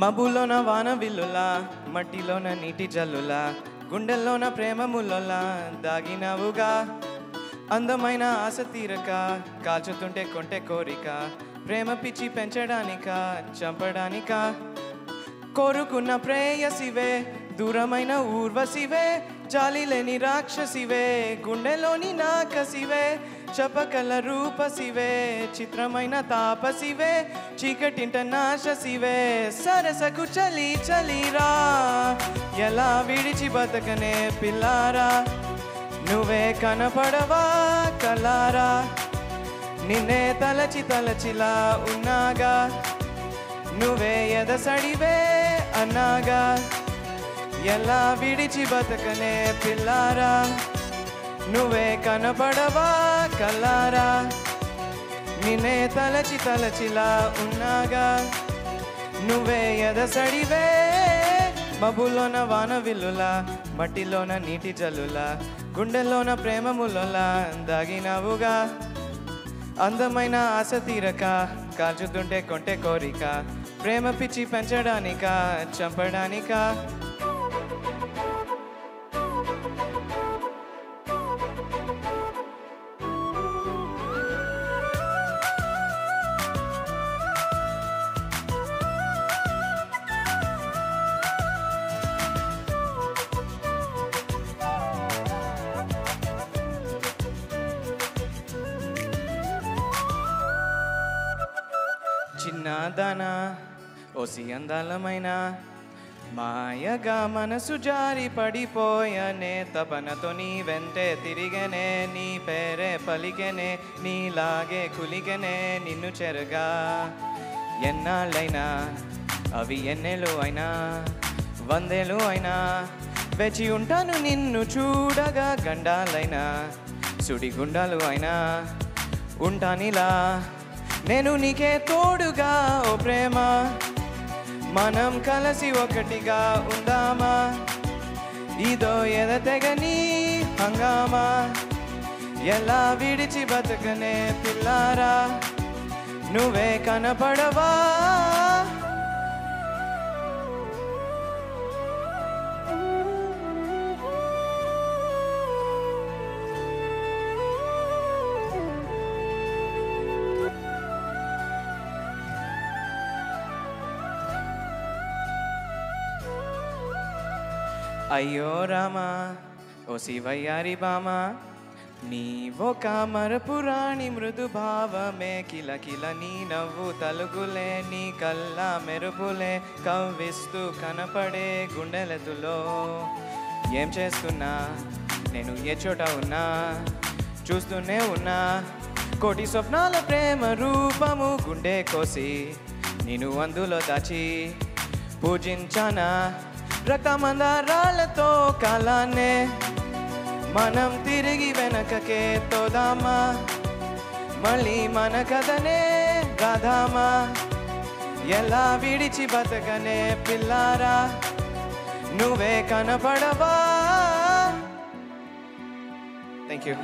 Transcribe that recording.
మబ్బులోన వాన విల్లులా మట్టిలోన నీటి జల్లులా గుండెల్లోన ప్రేమ ముల్లలా దాగినవుగా అందమైన ఆశ తీరక కాల్చుతుంటే కొంటె కోరిక ప్రేమ పిచ్చి పెంచడానిక చంపడానిక కోరుకున్న ప్రేయసివే దూరమైన ఊర్వశివే జాలి లేని రాక్షసివే గుండెలోని నాకసివే చపకల రూపసివే చిత్రమైన తాపసివే చీకటింట నాశసివే సరసకు చలి చలిరా ఎలా విడిచి బతకనే పిల్లారా నువ్వే కనపడవా కలారా నిన్నే తలచి తలచిలా ఉన్నాగా నువ్వే ఎదసడివే అన్నాగా ఎలా విడిచి బతకనే పిల్లారా నువ్వే కనపడవా కల్లారా నిన్నే తలచి తలచిలా ఉన్నాగా నువ్వే ఎదసడివే మబ్బులోన వాన విల్లులా మట్టిలోన నీటి జల్లులా గుండెల్లోన ప్రేమ ముల్లలా దాగినవుగా అందమైన ఆశ తీరక కాల్చుతుంటే కొంటె కోరిక ప్రేమ పిచ్చి పెంచడానిక చంపడానిక చిన్నదానా ఓసి అందాలమైన మాయగా మనసు జారి పడిపోయనే తపనతో నీ వెంటే తిరిగనే నీ పేరే పలికెనే నీలాగే కులికెనే నిన్ను చెరగా ఎన్నాళ్ళైనా అవి ఎన్నెలు అయినా వందేలు అయినా వేచి ఉంటాను నిన్ను చూడగా గండాలైనా సుడిగుండాలు అయినా ఉంటానిలా నేను నీకే తోడుగా ఓ ప్రేమ మనం కలిసి ఒకటిగా ఉందామా ఇదో ఎదతెగని హంగామా ఎలా విడిచి బతకనే పిల్లారా నువ్వే కనపడవా అయ్యో రామా ఓ శివయ్యారి బామా నీవో కామరపురాణి మృదు భావమే కిల కిల నీ నవ్వు తలుగులే నీ కల్లా మెరుపులే కవ్విస్తూ కనపడే గుండెలతులో ఏం చేస్తున్నా నేను ఏ చోట ఉన్నా చూస్తూనే ఉన్నా కోటి స్వప్నాల ప్రేమ రూపము గుండె కోసి నేను అందులో దాచి పూజించానా రకమందారాలతో కాలాన్నే మనం తిరిగి వెనకకే తోదామా మళ్ళీ మన కథనే రాధామా ఎలా విడిచి బతకనే పిల్లారా నువ్వే కనపడవా థ్యాంక్ యూ